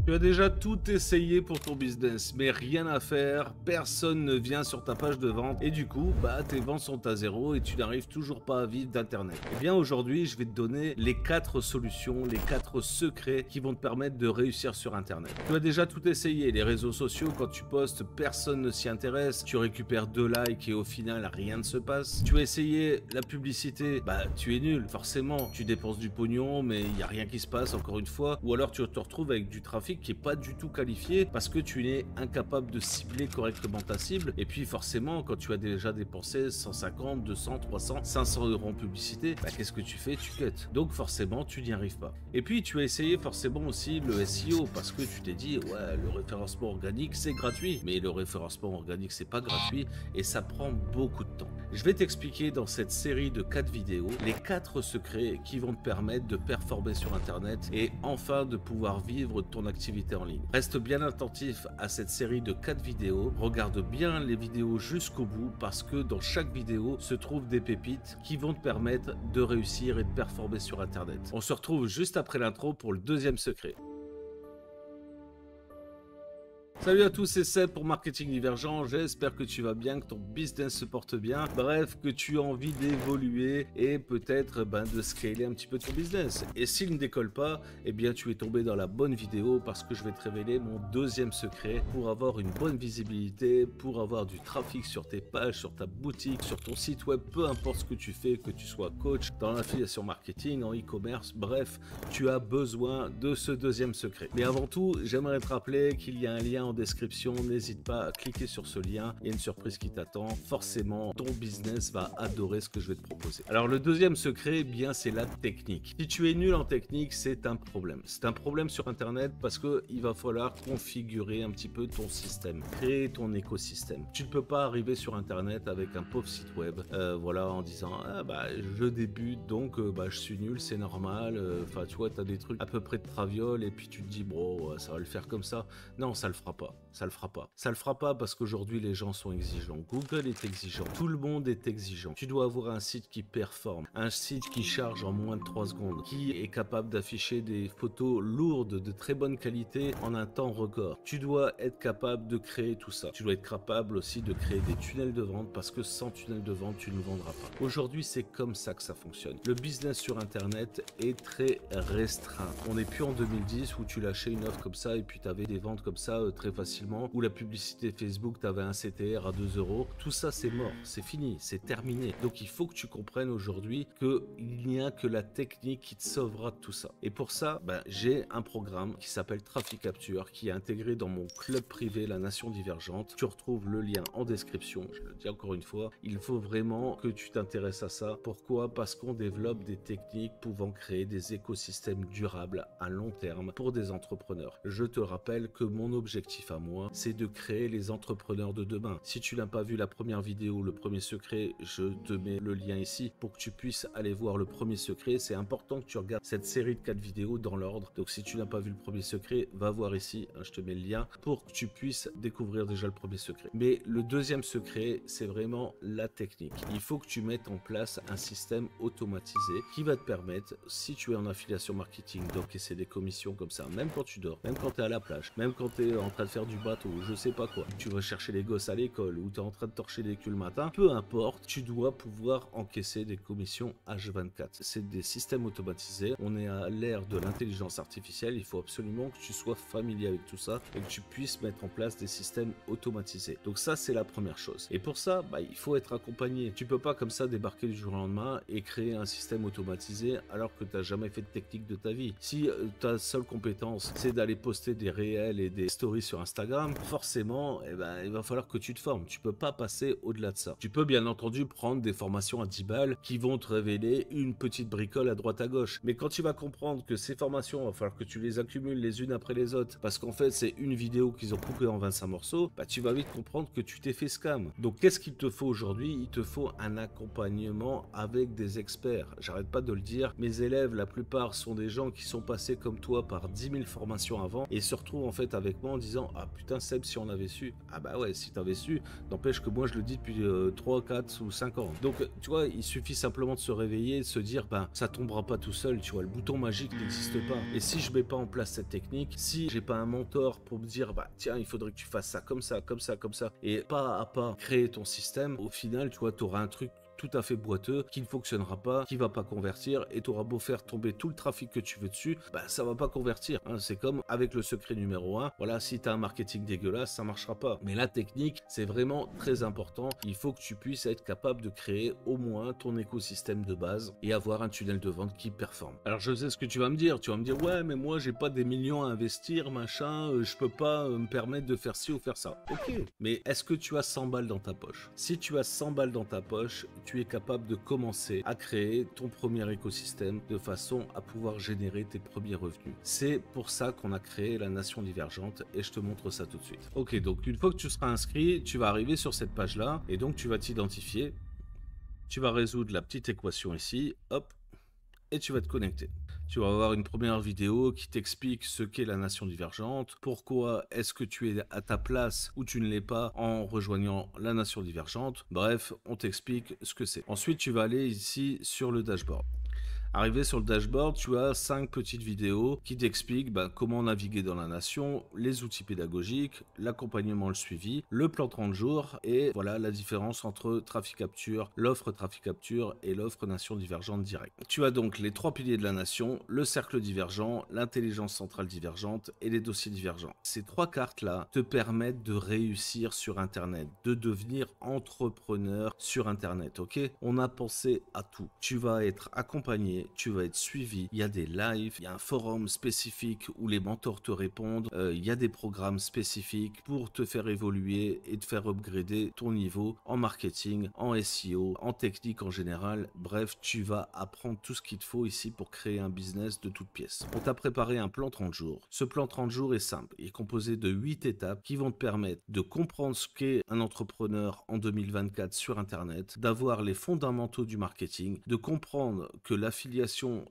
Tu as déjà tout essayé pour ton business, mais rien à faire, personne ne vient sur ta page de vente et du coup, tes ventes sont à zéro et tu n'arrives toujours pas à vivre d'internet. Eh bien aujourd'hui, je vais te donner les 4 solutions, les 4 secrets qui vont te permettre de réussir sur internet. Tu as déjà tout essayé, les réseaux sociaux, quand tu postes, personne ne s'y intéresse, tu récupères 2 likes et au final, rien ne se passe. Tu as essayé la publicité, tu es nul, forcément, tu dépenses du pognon, mais il n'y a rien qui se passe encore une fois, ou alors tu te retrouves avec du trafic qui est pas du tout qualifié parce que tu es incapable de cibler correctement ta cible. Et puis forcément, quand tu as déjà dépensé 150, 200, 300, 500 euros en publicité, qu'est-ce que tu fais? Tu cut. Donc forcément, tu n'y arrives pas. Et puis tu as essayé forcément aussi le SEO parce que tu t'es dit, ouais, le référencement organique, c'est gratuit. Mais le référencement organique, c'est pas gratuit et ça prend beaucoup de temps. Je vais t'expliquer dans cette série de 4 vidéos les 4 secrets qui vont te permettre de performer sur Internet et enfin de pouvoir vivre de ton activité en ligne. Reste bien attentif à cette série de 4 vidéos. Regarde bien les vidéos jusqu'au bout parce que dans chaque vidéo se trouvent des pépites qui vont te permettre de réussir et de performer sur Internet. On se retrouve juste après l'intro pour le deuxième secret. Salut à tous, c'est Seb pour Marketing Divergent. J'espère que tu vas bien, que ton business se porte bien. Bref, que tu as envie d'évoluer et peut-être de scaler un petit peu ton business. Et s'il ne décolle pas, eh bien tu es tombé dans la bonne vidéo parce que je vais te révéler mon deuxième secret pour avoir une bonne visibilité, pour avoir du trafic sur tes pages, sur ta boutique, sur ton site web, peu importe ce que tu fais, que tu sois coach, dans l'affiliation marketing, en e-commerce, bref, tu as besoin de ce deuxième secret. Mais avant tout, j'aimerais te rappeler qu'il y a un lien en description, n'hésite pas à cliquer sur ce lien, il y a une surprise qui t'attend, forcément ton business va adorer ce que je vais te proposer. Alors le deuxième secret, c'est la technique. Si tu es nul en technique, c'est un problème. C'est un problème sur internet parce que il va falloir configurer un petit peu ton système, créer ton écosystème. Tu ne peux pas arriver sur internet avec un pauvre site web, en disant je débute donc je suis nul, c'est normal, tu vois, tu as des trucs à peu près de traviole et puis tu te dis bon ça va le faire comme ça. Non, ça le fera pas. Ça le fera pas. Ça le fera pas parce qu'aujourd'hui les gens sont exigeants. Google est exigeant. Tout le monde est exigeant. Tu dois avoir un site qui performe, un site qui charge en moins de 3 secondes, qui est capable d'afficher des photos lourdes de très bonne qualité en un temps record. Tu dois être capable de créer tout ça. Tu dois être capable aussi de créer des tunnels de vente parce que sans tunnel de vente, tu ne vendras pas. Aujourd'hui, c'est comme ça que ça fonctionne. Le business sur Internet est très restreint. On n'est plus en 2010 où tu lâchais une offre comme ça et puis tu avais des ventes comme ça très facilement, où la publicité Facebook, tu avais un CTR à 2 euros. Tout ça, c'est mort, c'est fini, c'est terminé. Donc, il faut que tu comprennes aujourd'hui qu'il n'y a que la technique qui te sauvera de tout ça. Et pour ça, j'ai un programme qui s'appelle Traffic Capture, qui est intégré dans mon club privé, la Nation Divergente. Tu retrouves le lien en description. Je le dis encore une fois, il faut vraiment que tu t'intéresses à ça. Pourquoi? Parce qu'on développe des techniques pouvant créer des écosystèmes durables à long terme pour des entrepreneurs. Je te rappelle que mon objectif à moi, c'est de créer les entrepreneurs de demain. Si tu n'as pas vu la première vidéo, le premier secret, je te mets le lien ici pour que tu puisses aller voir le premier secret. C'est important que tu regardes cette série de 4 vidéos dans l'ordre. Donc si tu n'as pas vu le premier secret, va voir ici, je te mets le lien pour que tu puisses découvrir déjà le premier secret. Mais le deuxième secret, c'est vraiment la technique. Il faut que tu mettes en place un système automatisé qui va te permettre, si tu es en affiliation marketing, d'encaisser des commissions comme ça, même quand tu dors, même quand tu es à la plage, même quand tu es en train de faire du bateau, je sais pas quoi, tu vas chercher les gosses à l'école ou tu es en train de torcher des culs le matin, peu importe, tu dois pouvoir encaisser des commissions H24. C'est des systèmes automatisés, on est à l'ère de l'intelligence artificielle, il faut absolument que tu sois familier avec tout ça et que tu puisses mettre en place des systèmes automatisés. Donc ça, c'est la première chose. Et pour ça, il faut être accompagné. Tu peux pas comme ça débarquer du jour au lendemain et créer un système automatisé alors que tu n'as jamais fait de technique de ta vie. Si ta seule compétence, c'est d'aller poster des réels et des stories sur Instagram, forcément, il va falloir que tu te formes. Tu peux pas passer au-delà de ça. Tu peux bien entendu prendre des formations à 10 balles qui vont te révéler une petite bricole à droite à gauche. Mais quand tu vas comprendre que ces formations, il va falloir que tu les accumules les unes après les autres, parce qu'en fait, c'est une vidéo qu'ils ont coupée en 25 morceaux, tu vas vite comprendre que tu t'es fait scam. Donc, qu'est-ce qu'il te faut aujourd'hui? Il te faut un accompagnement avec des experts. J'arrête pas de le dire. Mes élèves, la plupart, sont des gens qui sont passés comme toi par 10 000 formations avant et se retrouvent en fait avec moi en disant disant ah putain Seb, si on avait su. Ah bah ouais, si t'avais su, n'empêche que moi je le dis depuis 3, 4 ou 5 ans. Donc tu vois, il suffit simplement de se réveiller et de se dire ben ça tombera pas tout seul, tu vois, le bouton magique n'existe pas. Et si je mets pas en place cette technique, si j'ai pas un mentor pour me dire bah tiens, il faudrait que tu fasses ça comme ça, comme ça, comme ça, et pas à pas créer ton système, au final tu vois, tu auras un truc tout à fait boiteux, qui ne fonctionnera pas, qui va pas convertir, et tu auras beau faire tomber tout le trafic que tu veux dessus, bah ça va pas convertir, hein. C'est comme avec le secret numéro 1, voilà, si tu as un marketing dégueulasse, ça marchera pas. Mais la technique, c'est vraiment très important, il faut que tu puisses être capable de créer au moins ton écosystème de base et avoir un tunnel de vente qui performe. Alors je sais ce que tu vas me dire ouais mais moi j'ai pas des millions à investir, machin, je peux pas me permettre de faire ci ou faire ça. Ok, mais est-ce que tu as 100 balles dans ta poche? Si tu as 100 balles dans ta poche, tu es capable de commencer à créer ton premier écosystème de façon à pouvoir générer tes premiers revenus. C'est pour ça qu'on a créé la Nation Divergente et je te montre ça tout de suite. Ok, donc une fois que tu seras inscrit, tu vas arriver sur cette page-là et donc tu vas t'identifier. Tu vas résoudre la petite équation ici, hop, et tu vas te connecter. Tu vas avoir une première vidéo qui t'explique ce qu'est la Nation Divergente, pourquoi est-ce que tu es à ta place ou tu ne l'es pas en rejoignant la Nation Divergente. Bref, on t'explique ce que c'est. Ensuite, tu vas aller ici sur le dashboard. Arrivé sur le dashboard, tu as 5 petites vidéos qui t'expliquent comment naviguer dans la nation, les outils pédagogiques, l'accompagnement, le suivi, le plan 30 jours et voilà la différence entre Traffic Capture, l'offre Traffic Capture et l'offre Nation Divergente Direct. Tu as donc les 3 piliers de la nation, le cercle divergent, l'intelligence centrale divergente et les dossiers divergents. Ces 3 cartes-là te permettent de réussir sur Internet, de devenir entrepreneur sur Internet, ok? On a pensé à tout. Tu vas être accompagné, tu vas être suivi, il y a des lives, il y a un forum spécifique où les mentors te répondent, il y a des programmes spécifiques pour te faire évoluer et te faire upgrader ton niveau en marketing, en SEO, en technique en général. Bref, tu vas apprendre tout ce qu'il te faut ici pour créer un business de toutes pièces. On t'a préparé un plan 30 jours. Ce plan 30 jours est simple, il est composé de 8 étapes qui vont te permettre de comprendre ce qu'est un entrepreneur en 2024 sur Internet, d'avoir les fondamentaux du marketing, de comprendre que l'affiliation,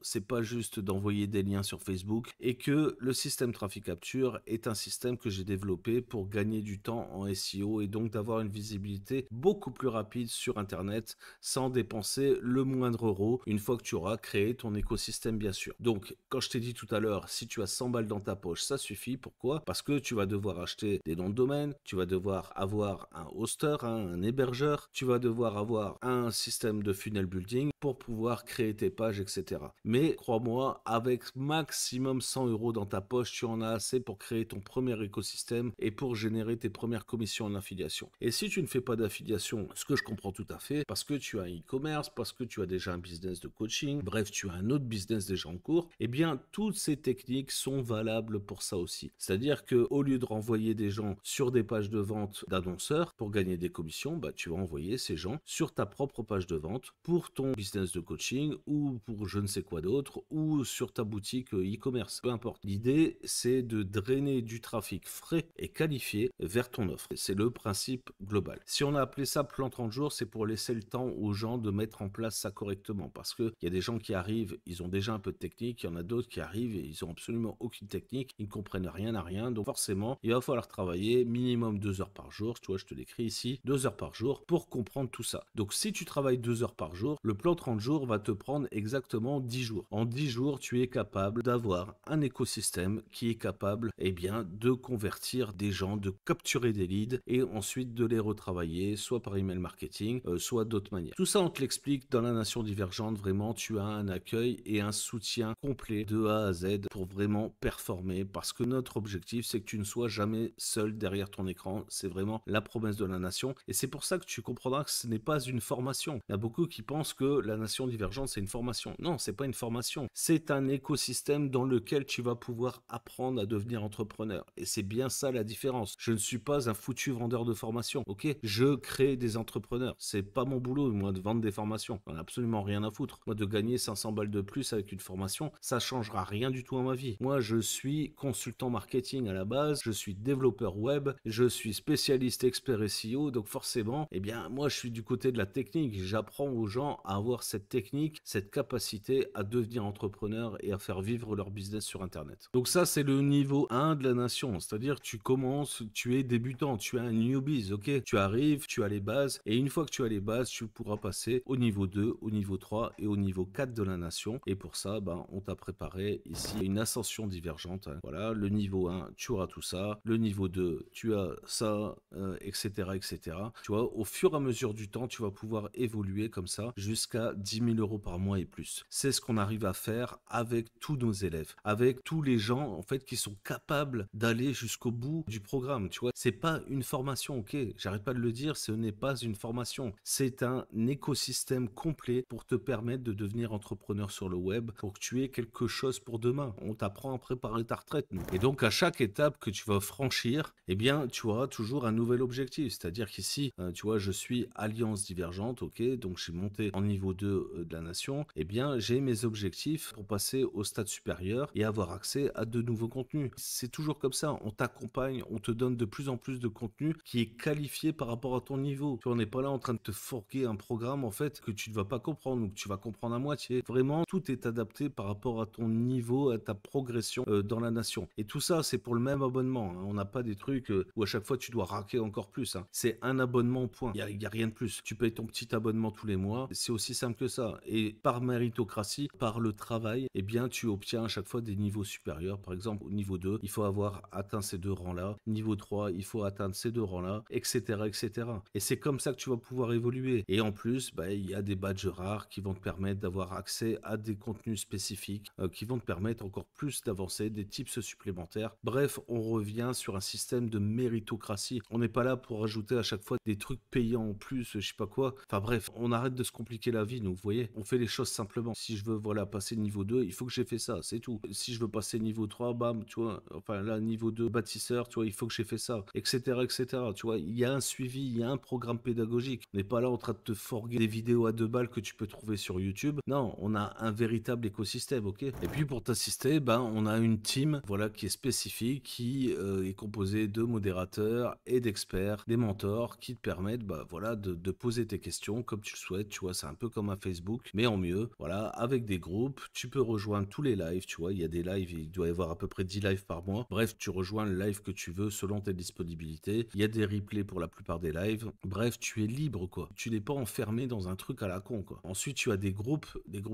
c'est pas juste d'envoyer des liens sur Facebook et que le système Traffic Capture est un système que j'ai développé pour gagner du temps en SEO et donc d'avoir une visibilité beaucoup plus rapide sur Internet sans dépenser le moindre euro une fois que tu auras créé ton écosystème, bien sûr. Donc, quand je t'ai dit tout à l'heure, si tu as 100 balles dans ta poche, ça suffit. Pourquoi? Parce que tu vas devoir acheter des noms de domaine, tu vas devoir avoir un hoster, un hébergeur, tu vas devoir avoir un système de funnel building pour pouvoir créer tes pages, etc. Mais crois-moi, avec maximum 100 euros dans ta poche, tu en as assez pour créer ton premier écosystème et pour générer tes premières commissions en affiliation. Et si tu ne fais pas d'affiliation, ce que je comprends tout à fait, parce que tu as un e-commerce, parce que tu as déjà un business de coaching, bref, tu as un autre business déjà en cours, eh bien, toutes ces techniques sont valables pour ça aussi. C'est-à-dire que au lieu de renvoyer des gens sur des pages de vente d'annonceurs pour gagner des commissions, tu vas envoyer ces gens sur ta propre page de vente pour ton business de coaching ou pour je ne sais quoi d'autre ou sur ta boutique e-commerce, peu importe. L'idée, c'est de drainer du trafic frais et qualifié vers ton offre. C'est le principe global. Si on a appelé ça plan 30 jours, c'est pour laisser le temps aux gens de mettre en place ça correctement parce que il y a des gens qui arrivent, ils ont déjà un peu de technique, il y en a d'autres qui arrivent et ils ont absolument aucune technique, ils ne comprennent rien à rien, donc forcément, il va falloir travailler minimum 2 heures par jour. Tu vois, je te l'écris ici, 2 heures par jour pour comprendre tout ça. Donc si tu travailles 2 heures par jour, le plan 30 jours va te prendre exactement 10 jours. En 10 jours, tu es capable d'avoir un écosystème qui est capable, de convertir des gens, de capturer des leads et ensuite de les retravailler, soit par email marketing, soit d'autres manières. Tout ça, on te l'explique dans la Nation Divergente. Vraiment, tu as un accueil et un soutien complet de A à Z pour vraiment performer parce que notre objectif, c'est que tu ne sois jamais seul derrière ton écran. C'est vraiment la promesse de la Nation et c'est pour ça que tu comprendras que ce n'est pas une formation. Il y a beaucoup qui pensent que la Nation Divergente, c'est une formation. Non, c'est pas une formation. C'est un écosystème dans lequel tu vas pouvoir apprendre à devenir entrepreneur. Et c'est bien ça la différence. Je ne suis pas un foutu vendeur de formation, ok? Je crée des entrepreneurs. C'est pas mon boulot, moi, de vendre des formations. J'en ai absolument rien à foutre. Moi, de gagner 500 balles de plus avec une formation, ça changera rien du tout à ma vie. Moi, je suis consultant marketing à la base, je suis développeur web, je suis spécialiste expert SEO, donc forcément, moi, je suis du côté de la technique. J'apprends aux gens à avoir cette technique, cette capacité capacité à devenir entrepreneur et à faire vivre leur business sur Internet. Donc ça, c'est le niveau 1 de la nation, c'est-à-dire tu commences, tu es débutant, tu es un newbies, ok? Tu arrives, tu as les bases, et une fois que tu as les bases, tu pourras passer au niveau 2, au niveau 3 et au niveau 4 de la nation. Et pour ça, ben, on t'a préparé ici une ascension divergente, hein. Voilà, le niveau 1, tu auras tout ça. Le niveau 2, tu as ça, etc., etc. Tu vois, au fur et à mesure du temps, tu vas pouvoir évoluer comme ça jusqu'à 10 000 euros par mois et plus. C'est ce qu'on arrive à faire avec tous nos élèves, avec tous les gens en fait qui sont capables d'aller jusqu'au bout du programme. Tu vois, c'est pas une formation, ok? J'arrête pas de le dire, ce n'est pas une formation. C'est un écosystème complet pour te permettre de devenir entrepreneur sur le web, pour que tu aies quelque chose pour demain. On t'apprend à préparer ta retraite, nous. Et donc à chaque étape que tu vas franchir, eh bien, tu auras toujours un nouvel objectif. C'est-à-dire qu'ici, tu vois, je suis Alliance Divergente, ok? Donc, je suis monté en niveau 2 de la nation. Eh bien, j'ai mes objectifs pour passer au stade supérieur et avoir accès à de nouveaux contenus. C'est toujours comme ça. On t'accompagne, on te donne de plus en plus de contenu qui est qualifié par rapport à ton niveau. Tu vois, on n'est pas là en train de te fourguer un programme, en fait, que tu ne vas pas comprendre ou que tu vas comprendre à moitié. Vraiment, tout est adapté par rapport à ton niveau, à ta progression dans la nation. Et tout ça, c'est pour le même abonnement, hein. On n'a pas des trucs où à chaque fois tu dois raquer encore plus, hein. C'est un abonnement, point. Il y a rien de plus. Tu payes ton petit abonnement tous les mois. C'est aussi simple que ça. Et par méritocratie, par le travail, eh bien, tu obtiens à chaque fois des niveaux supérieurs. Par exemple, au niveau 2, il faut avoir atteint ces deux rangs-là. Niveau 3, il faut atteindre ces deux rangs-là, etc., etc. Et c'est comme ça que tu vas pouvoir évoluer. Et en plus, bah, il y a des badges rares qui vont te permettre d'avoir accès à des contenus spécifiques, qui vont te permettre encore plus d'avancer, des tips supplémentaires. Bref, on revient sur un système de méritocratie. On n'est pas là pour rajouter à chaque fois des trucs payants en plus, je sais pas quoi. Enfin bref, on arrête de se compliquer la vie, nous, vous voyez. On fait les choses simplement. Si je veux, voilà, passer niveau 2, il faut que j'ai fait ça, c'est tout. Si je veux passer niveau 3, bam, tu vois, enfin là, niveau 2, bâtisseur, tu vois, il faut que j'ai fait ça, etc., etc. Tu vois, il y a un suivi, il y a un programme pédagogique. On n'est pas là en train de te forguer des vidéos à 2 balles que tu peux trouver sur YouTube. Non, on a un véritable écosystème, ok? Et puis pour t'assister, ben, on a une team, voilà, qui est spécifique, qui est composée de modérateurs et d'experts, des mentors qui te permettent, bah, voilà, de poser tes questions comme tu le souhaites. Tu vois, c'est un peu comme un Facebook, mais en mieux. Voilà, avec des groupes, tu peux rejoindre tous les lives. Tu vois, il y a des lives, il doit y avoir à peu près 10 lives par mois. Bref, tu rejoins le live que tu veux selon tes disponibilités. Il y a des replays pour la plupart des lives. Bref, tu es libre, quoi. Tu n'es pas enfermé dans un truc à la con, quoi. Ensuite, tu as des groupes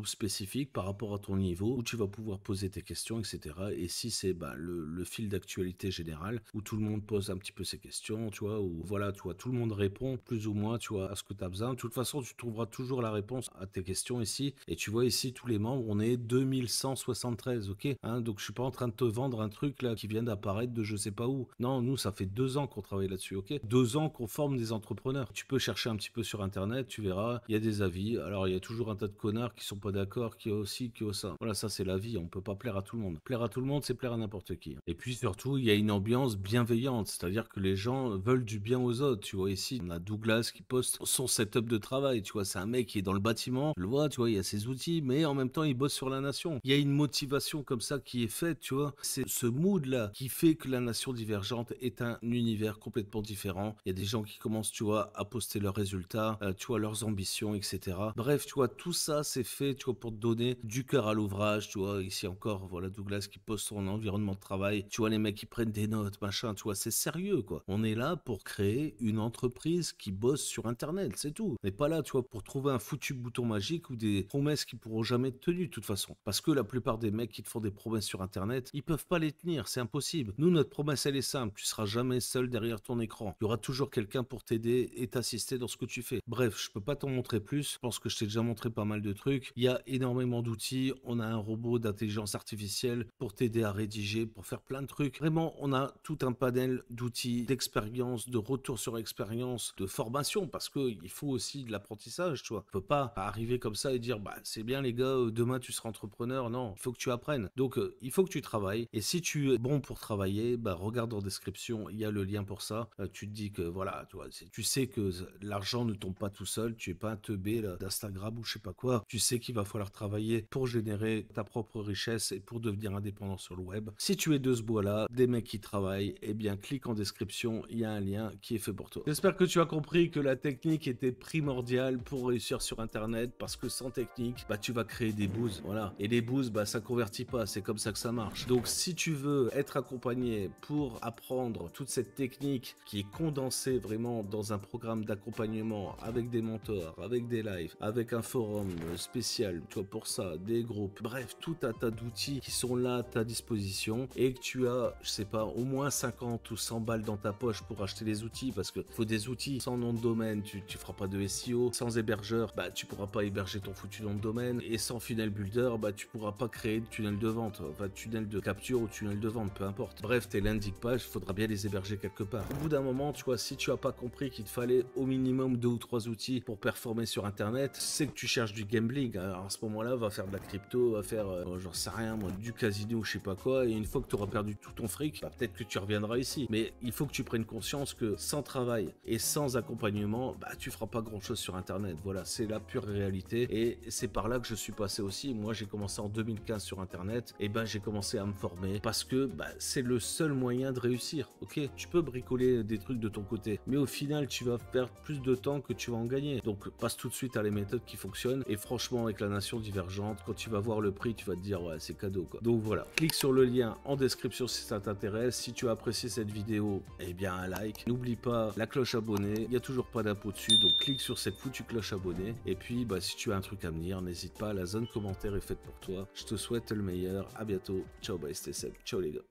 spécifiques par rapport à ton niveau où tu vas pouvoir poser tes questions, etc. Et si c'est bah, le fil d'actualité général où tout le monde pose un petit peu ses questions, tu vois, où voilà, tu vois, tout le monde répond plus ou moins, tu vois, à ce que tu as besoin. De toute façon, tu trouveras toujours la réponse à tes questions ici. Et tu vois ici, tous les membres, on est 2173, ok, hein, donc je suis pas en train de te vendre un truc là qui vient d'apparaître de je sais pas où. Non, nous, ça fait 2 ans qu'on travaille là-dessus, ok, 2 ans qu'on forme des entrepreneurs. Tu peux chercher un petit peu sur Internet, tu verras, il y a des avis. Alors, il y a toujours un tas de connards qui sont pas d'accord, qui aussi, qui ont ça. Voilà, ça, c'est la vie. On peut pas plaire à tout le monde. Plaire à tout le monde, c'est plaire à n'importe qui. Et puis, surtout, il y a une ambiance bienveillante. C'est-à-dire que les gens veulent du bien aux autres. Tu vois, ici, on a Douglas qui poste son setup de travail. Tu vois, c'est un mec qui est dans le bâtiment. Tu le vois, tu vois, il y a ses outils, mais en même temps, il bosse sur la nation. Il y a une motivation comme ça qui est faite, tu vois. C'est ce mood-là qui fait que la nation divergente est un univers complètement différent. Il y a des gens qui commencent, tu vois, à poster leurs résultats, tu vois, leurs ambitions, etc. Bref, tu vois, tout ça, c'est fait, tu vois, pour te donner du cœur à l'ouvrage, tu vois. Ici encore, voilà, Douglas qui poste son environnement de travail. Tu vois, les mecs qui prennent des notes, machin, tu vois, c'est sérieux, quoi. On est là pour créer une entreprise qui bosse sur Internet, c'est tout. On n'est pas là, tu vois, pour trouver un foutu bouton magique ou des promesses qui pourront jamais être tenues, de toute façon. Parce que la plupart des mecs qui te font des promesses sur Internet, ils peuvent pas les tenir, c'est impossible. Nous, notre promesse, elle est simple. Tu seras jamais seul derrière ton écran. Il y aura toujours quelqu'un pour t'aider et t'assister dans ce que tu fais. Bref, je peux pas t'en montrer plus. Je pense que je t'ai déjà montré pas mal de trucs. Il y a énormément d'outils. On a un robot d'intelligence artificielle pour t'aider à rédiger, pour faire plein de trucs. Vraiment, on a tout un panel d'outils, d'expérience, de retour sur expérience, de formation, parce que il faut aussi de l'apprentissage, tu vois. On peut pas arriver comme ça et dire, bah, c'est bien les gars, demain tu seras entrepreneur. Non, il faut que tu apprennes. Donc, il faut que tu travailles. Et si tu es bon pour travailler, bah, regarde en description, il y a le lien pour ça. Tu te dis que, voilà, tu vois, tu sais que l'argent ne tombe pas tout seul. Tu es pas un teubé là, d'Instagram ou je sais pas quoi. Tu sais qu'il va falloir travailler pour générer ta propre richesse et pour devenir indépendant sur le web. Si tu es de ce bois-là, des mecs qui travaillent, eh bien, clique en description. Il y a un lien qui est fait pour toi. J'espère que tu as compris que la technique était primordiale pour réussir sur Internet parce que sans technique, technique, bah tu vas créer des boosts, voilà. Et les boosts, bah ça convertit pas, c'est comme ça que ça marche. Donc si tu veux être accompagné pour apprendre toute cette technique qui est condensée vraiment dans un programme d'accompagnement avec des mentors, avec des lives, avec un forum spécial, tu vois, pour ça, des groupes, bref, tout un tas d'outils qui sont là à ta disposition et que tu as, je sais pas, au moins 50 ou 100 balles dans ta poche pour acheter les outils parce que faut des outils. Sans nom de domaine, tu feras pas de SEO. Sans hébergeur, bah tu pourras pas héberger ton foutu nom de domaine. Et sans funnel builder, bah tu pourras pas créer de tunnel de vente, enfin tunnel de capture ou tunnel de vente, peu importe. Bref, tes landing pages, il faudra bien les héberger quelque part. Au bout d'un moment, tu vois, si tu as pas compris qu'il te fallait au minimum 2 ou 3 outils pour performer sur internet, c'est que tu cherches du gambling. Alors à ce moment-là, va faire de la crypto, va faire, j'en sais rien moi, du casino ou je sais pas quoi. Et une fois que tu auras perdu tout ton fric, bah peut-être que tu reviendras ici. Mais il faut que tu prennes conscience que sans travail et sans accompagnement, bah tu feras pas grand chose sur internet. Voilà, c'est la pure réalité et c'est par là que je suis passé aussi. Moi j'ai commencé en 2015 sur internet et ben j'ai commencé à me former parce que bah, c'est le seul moyen de réussir. Ok, tu peux bricoler des trucs de ton côté, mais au final tu vas perdre plus de temps que tu vas en gagner. Donc passe tout de suite à les méthodes qui fonctionnent et franchement avec la nation divergente, quand tu vas voir le prix, tu vas te dire ouais c'est cadeau quoi. Donc voilà, clique sur le lien en description si ça t'intéresse. Si tu as apprécié cette vidéo, eh bien un like. N'oublie pas la cloche abonnée, il n'y a toujours pas d'impôt dessus, donc clique sur cette foutue cloche abonnée. Et puis bah, si tu as un truc à me dire, n'hésite pas, la zone commentaire est faite pour toi. Je te souhaite le meilleur, à bientôt, ciao bye, c'était Seb, ciao les gars.